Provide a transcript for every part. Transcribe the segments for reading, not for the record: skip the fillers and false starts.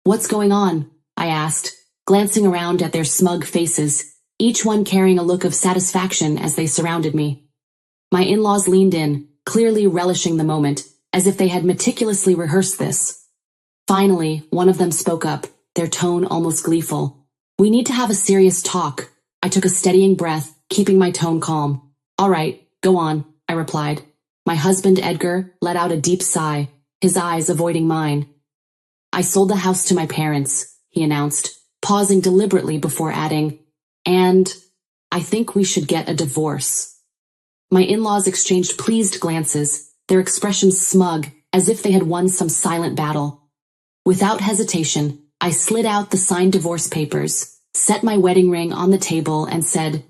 "What's going on?" I asked, glancing around at their smug faces, each one carrying a look of satisfaction as they surrounded me. My in-laws leaned in, clearly relishing the moment, as if they had meticulously rehearsed this. Finally, one of them spoke up, their tone almost gleeful. "We need to have a serious talk." I took a steadying breath, keeping my tone calm. "All right, go on," I replied. My husband, Edgar, let out a deep sigh, his eyes avoiding mine. "I sold the house to my parents," he announced, pausing deliberately before adding, "and I think we should get a divorce." My in-laws exchanged pleased glances, their expressions smug, as if they had won some silent battle. Without hesitation, I slid out the signed divorce papers, set my wedding ring on the table, and said,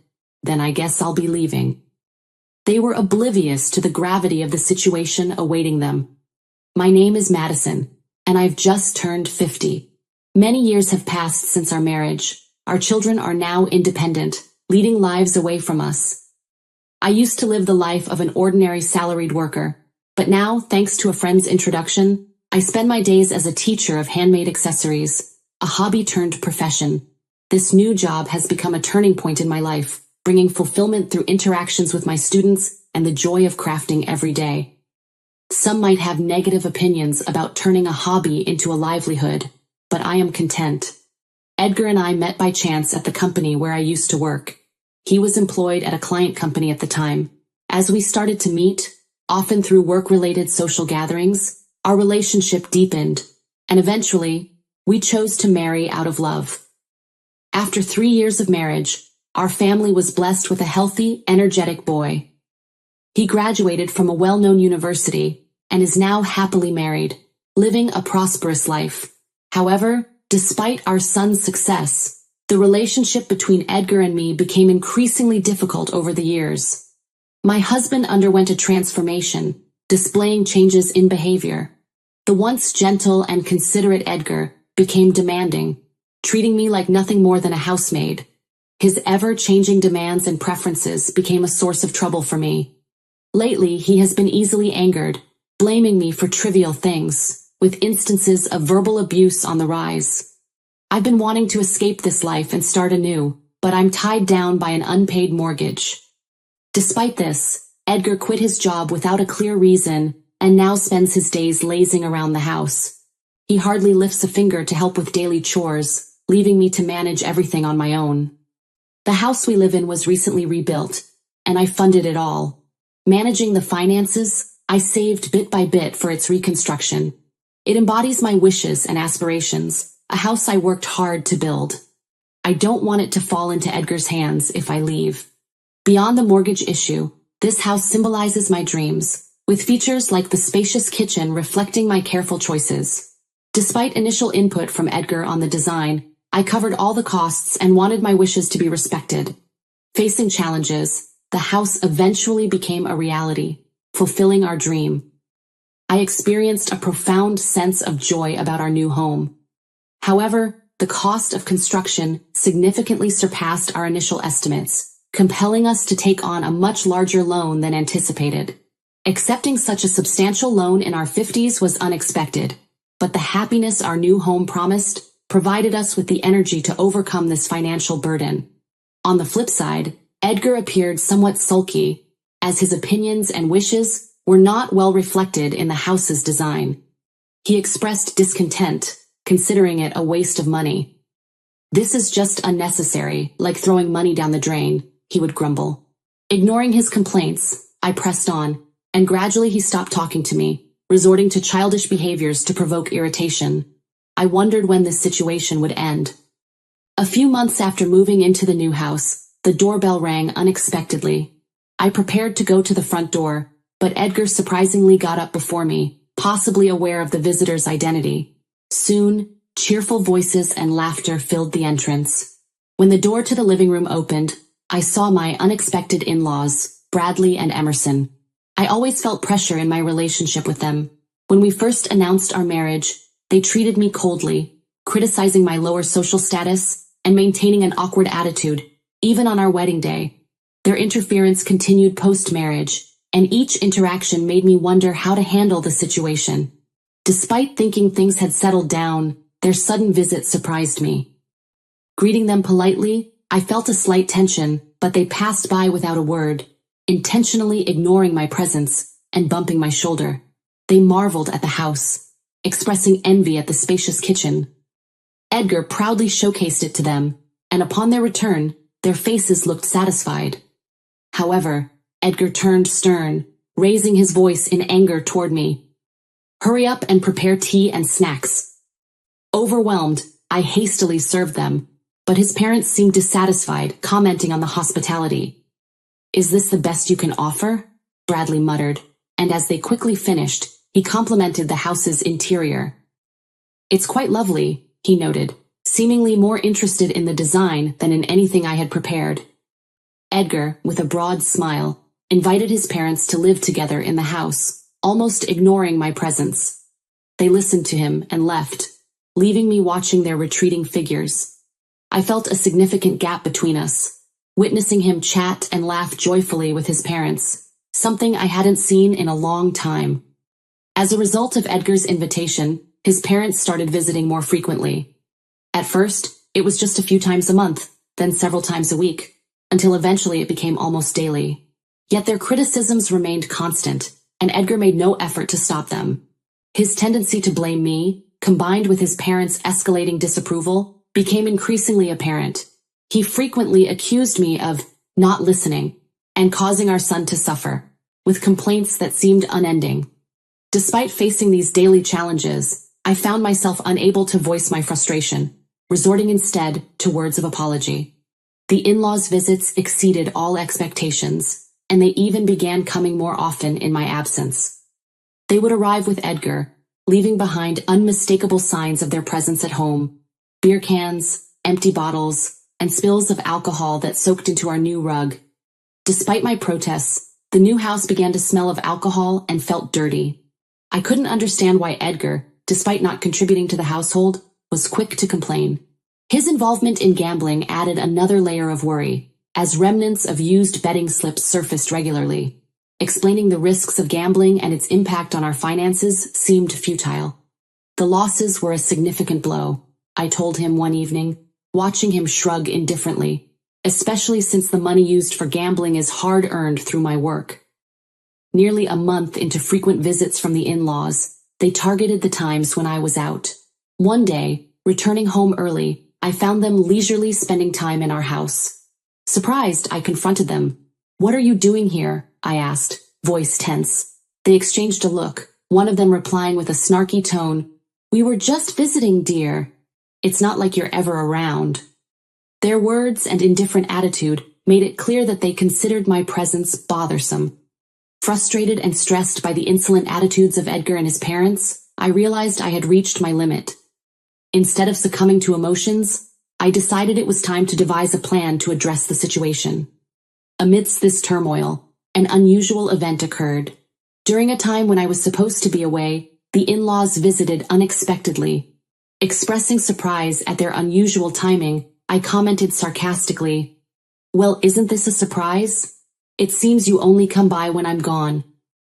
"Then I guess I'll be leaving." They were oblivious to the gravity of the situation awaiting them. My name is Madison, and I've just turned 50. Many years have passed since our marriage. Our children are now independent, leading lives away from us. I used to live the life of an ordinary salaried worker, but now, thanks to a friend's introduction, I spend my days as a teacher of handmade accessories, a hobby turned profession. This new job has become a turning point in my life, bringing fulfillment through interactions with my students and the joy of crafting every day. Some might have negative opinions about turning a hobby into a livelihood, but I am content. Edgar and I met by chance at the company where I used to work. He was employed at a client company at the time. As we started to meet, often through work-related social gatherings, our relationship deepened, and eventually, we chose to marry out of love. After 3 years of marriage, our family was blessed with a healthy, energetic boy. He graduated from a well-known university and is now happily married, living a prosperous life. However, despite our son's success, the relationship between Edgar and me became increasingly difficult over the years. My husband underwent a transformation, displaying changes in behavior. The once gentle and considerate Edgar became demanding, treating me like nothing more than a housemaid. His ever-changing demands and preferences became a source of trouble for me. Lately, he has been easily angered, blaming me for trivial things, with instances of verbal abuse on the rise. I've been wanting to escape this life and start anew, but I'm tied down by an unpaid mortgage. Despite this, Edgar quit his job without a clear reason and now spends his days lazing around the house. He hardly lifts a finger to help with daily chores, leaving me to manage everything on my own. The house we live in was recently rebuilt, and I funded it all. Managing the finances, I saved bit by bit for its reconstruction. It embodies my wishes and aspirations, a house I worked hard to build. I don't want it to fall into Edgar's hands if I leave. Beyond the mortgage issue, this house symbolizes my dreams, with features like the spacious kitchen reflecting my careful choices. Despite initial input from Edgar on the design, I covered all the costs and wanted my wishes to be respected. Facing challenges, the house eventually became a reality, fulfilling our dream. I experienced a profound sense of joy about our new home. However, the cost of construction significantly surpassed our initial estimates, compelling us to take on a much larger loan than anticipated. Accepting such a substantial loan in our 50s was unexpected, but the happiness our new home promised provided us with the energy to overcome this financial burden. On the flip side, Edgar appeared somewhat sulky, as his opinions and wishes were not well reflected in the house's design. He expressed discontent, considering it a waste of money. "This is just unnecessary, like throwing money down the drain," he would grumble. Ignoring his complaints, I pressed on, and gradually he stopped talking to me, resorting to childish behaviors to provoke irritation. I wondered when this situation would end. A few months after moving into the new house, the doorbell rang unexpectedly. I prepared to go to the front door, but Edgar surprisingly got up before me, possibly aware of the visitor's identity. Soon, cheerful voices and laughter filled the entrance. When the door to the living room opened, I saw my unexpected in-laws, Bradley and Emerson. I always felt pressure in my relationship with them. When we first announced our marriage, they treated me coldly, criticizing my lower social status and maintaining an awkward attitude, even on our wedding day. Their interference continued post-marriage, and each interaction made me wonder how to handle the situation. Despite thinking things had settled down, Their sudden visit surprised me. Greeting them politely, I felt a slight tension, but they passed by without a word, intentionally ignoring my presence and bumping my shoulder. They marveled at the house, expressing envy at the spacious kitchen. Edgar proudly showcased it to them, and upon their return, their faces looked satisfied. However, Edgar turned stern, raising his voice in anger toward me. "Hurry up and prepare tea and snacks." Overwhelmed, I hastily served them, but his parents seemed dissatisfied, commenting on the hospitality. "Is this the best you can offer?" Bradley muttered, and as they quickly finished, he complimented the house's interior. "It's quite lovely," he noted, seemingly more interested in the design than in anything I had prepared. Edgar, with a broad smile, invited his parents to live together in the house, almost ignoring my presence. They listened to him and left, leaving me watching their retreating figures. I felt a significant gap between us, witnessing him chat and laugh joyfully with his parents, something I hadn't seen in a long time. As a result of Edgar's invitation, his parents started visiting more frequently. At first, it was just a few times a month, then several times a week, until eventually it became almost daily. Yet their criticisms remained constant, and Edgar made no effort to stop them. His tendency to blame me, combined with his parents' escalating disapproval, became increasingly apparent. He frequently accused me of not listening and causing our son to suffer, with complaints that seemed unending. Despite facing these daily challenges, I found myself unable to voice my frustration, resorting instead to words of apology. The in-laws' visits exceeded all expectations, and they even began coming more often in my absence. They would arrive with Edgar, leaving behind unmistakable signs of their presence at home: beer cans, empty bottles, and spills of alcohol that soaked into our new rug. Despite my protests, the new house began to smell of alcohol and felt dirty. I couldn't understand why Edgar, despite not contributing to the household, was quick to complain. His involvement in gambling added another layer of worry, as remnants of used betting slips surfaced regularly. Explaining the risks of gambling and its impact on our finances seemed futile. "The losses were a significant blow," I told him one evening, watching him shrug indifferently, "especially since the money used for gambling is hard-earned through my work." Nearly a month into frequent visits from the in-laws, they targeted the times when I was out. One day, returning home early, I found them leisurely spending time in our house. Surprised, I confronted them. "What are you doing here?" I asked, voice tense. They exchanged a look, one of them replying with a snarky tone, "We were just visiting, dear. It's not like you're ever around." Their words and indifferent attitude made it clear that they considered my presence bothersome. Frustrated and stressed by the insolent attitudes of Edgar and his parents, I realized I had reached my limit. Instead of succumbing to emotions, I decided it was time to devise a plan to address the situation. Amidst this turmoil, an unusual event occurred. During a time when I was supposed to be away, the in-laws visited unexpectedly. Expressing surprise at their unusual timing, I commented sarcastically, "Well, isn't this a surprise? It seems you only come by when I'm gone."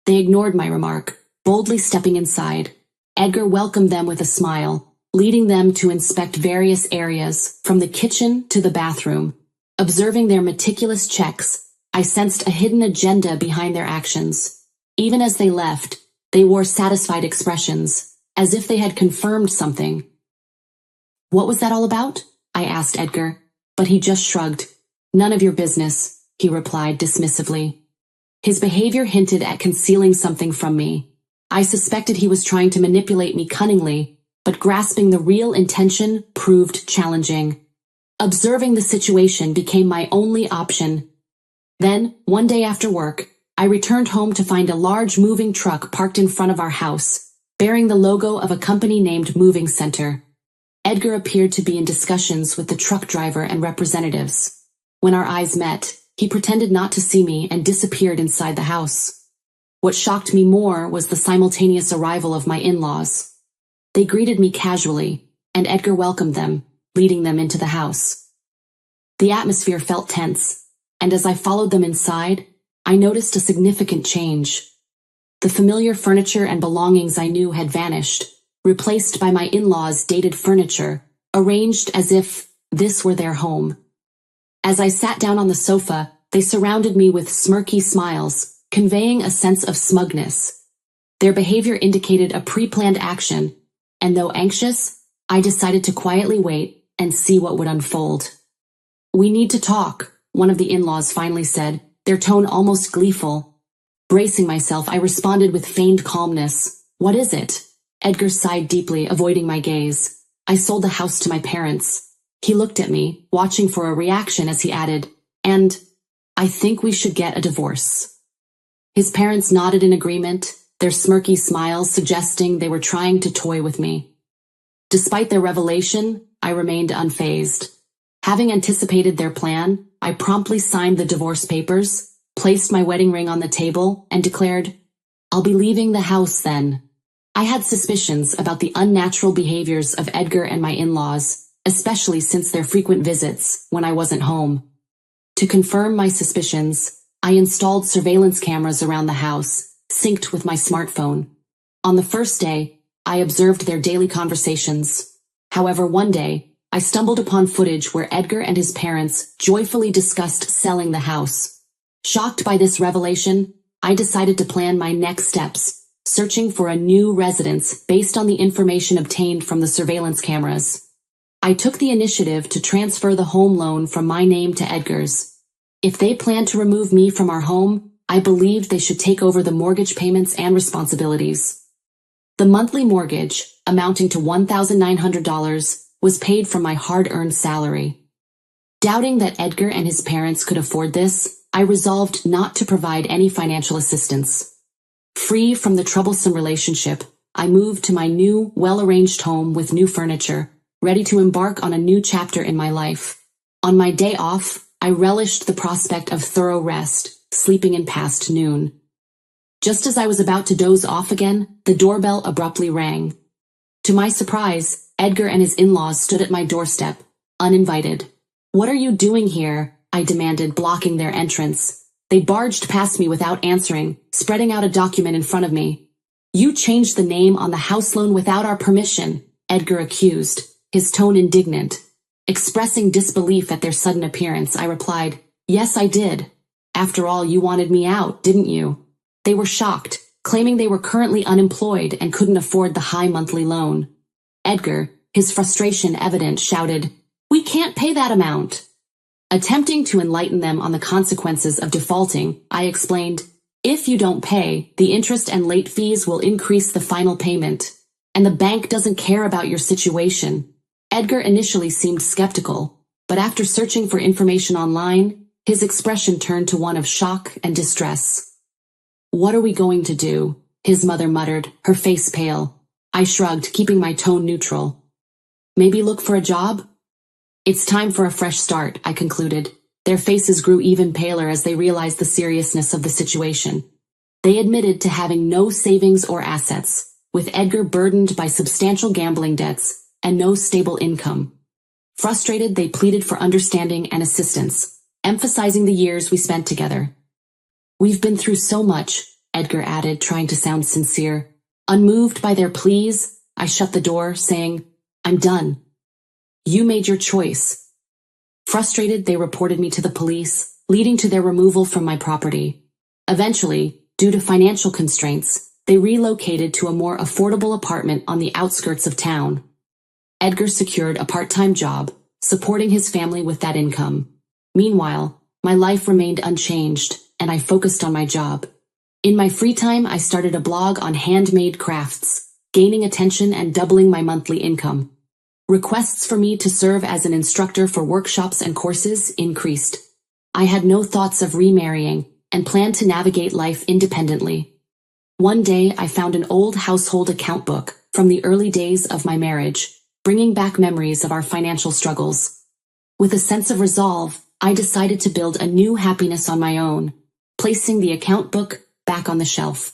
They ignored my remark, boldly stepping inside. Edgar welcomed them with a smile, leading them to inspect various areas, from the kitchen to the bathroom. Observing their meticulous checks, I sensed a hidden agenda behind their actions. Even as they left, they wore satisfied expressions, as if they had confirmed something. "What was that all about?" I asked Edgar, but he just shrugged. "None of your business," he replied dismissively. His behavior hinted at concealing something from me. I suspected he was trying to manipulate me cunningly, but grasping the real intention proved challenging. Observing the situation became my only option. Then, one day after work, I returned home to find a large moving truck parked in front of our house, bearing the logo of a company named Moving Center. Edgar appeared to be in discussions with the truck driver and representatives. When our eyes met, he pretended not to see me and disappeared inside the house. What shocked me more was the simultaneous arrival of my in-laws. They greeted me casually, and Edgar welcomed them, leading them into the house. The atmosphere felt tense, and as I followed them inside, I noticed a significant change. The familiar furniture and belongings I knew had vanished, replaced by my in-laws' dated furniture, arranged as if this were their home. As I sat down on the sofa, they surrounded me with smirky smiles, conveying a sense of smugness. Their behavior indicated a pre-planned action, and though anxious, I decided to quietly wait and see what would unfold. "We need to talk," one of the in-laws finally said, their tone almost gleeful. Bracing myself, I responded with feigned calmness. "What is it?" Edgar sighed deeply, avoiding my gaze. "I sold the house to my parents." He looked at me, watching for a reaction as he added, "And I think we should get a divorce." His parents nodded in agreement, their smirky smiles suggesting they were trying to toy with me. Despite their revelation, I remained unfazed. Having anticipated their plan, I promptly signed the divorce papers, placed my wedding ring on the table, and declared, "I'll be leaving the house then." I had suspicions about the unnatural behaviors of Edgar and my in-laws, especially since their frequent visits when I wasn't home. To confirm my suspicions, I installed surveillance cameras around the house, synced with my smartphone. On the first day, I observed their daily conversations. However, one day, I stumbled upon footage where Edgar and his parents joyfully discussed selling the house. Shocked by this revelation, I decided to plan my next steps, searching for a new residence based on the information obtained from the surveillance cameras. I took the initiative to transfer the home loan from my name to Edgar's. If they planned to remove me from our home, I believed they should take over the mortgage payments and responsibilities. The monthly mortgage, amounting to $1,900, was paid from my hard-earned salary. Doubting that Edgar and his parents could afford this, I resolved not to provide any financial assistance. Free from the troublesome relationship, I moved to my new, well-arranged home with new furniture, ready to embark on a new chapter in my life. On my day off, I relished the prospect of thorough rest, sleeping in past noon. Just as I was about to doze off again, the doorbell abruptly rang. To my surprise, Edgar and his in-laws stood at my doorstep, uninvited. "What are you doing here?" I demanded, blocking their entrance. They barged past me without answering, spreading out a document in front of me. "You changed the name on the house loan without our permission," Edgar accused, his tone indignant. Expressing disbelief at their sudden appearance, I replied, "Yes, I did. After all, you wanted me out, didn't you?" They were shocked, claiming they were currently unemployed and couldn't afford the high monthly loan. Edgar, his frustration evident, shouted, "We can't pay that amount." Attempting to enlighten them on the consequences of defaulting, I explained, "If you don't pay, the interest and late fees will increase the final payment, and the bank doesn't care about your situation." Edgar initially seemed skeptical, but after searching for information online, his expression turned to one of shock and distress. "What are we going to do?" his mother muttered, her face pale. I shrugged, keeping my tone neutral. "Maybe look for a job?" "It's time for a fresh start," I concluded. Their faces grew even paler as they realized the seriousness of the situation. They admitted to having no savings or assets, with Edgar burdened by substantial gambling debts and no stable income. Frustrated, they pleaded for understanding and assistance, emphasizing the years we spent together. "We've been through so much," Edgar added, trying to sound sincere. Unmoved by their pleas, I shut the door, saying, "I'm done. You made your choice." Frustrated, they reported me to the police, leading to their removal from my property. Eventually, due to financial constraints, they relocated to a more affordable apartment on the outskirts of town. Edgar secured a part-time job, supporting his family with that income. Meanwhile, my life remained unchanged, and I focused on my job. In my free time, I started a blog on handmade crafts, gaining attention and doubling my monthly income. Requests for me to serve as an instructor for workshops and courses increased. I had no thoughts of remarrying and planned to navigate life independently. One day, I found an old household account book from the early days of my marriage, bringing back memories of our financial struggles. With a sense of resolve, I decided to build a new happiness on my own, placing the account book back on the shelf.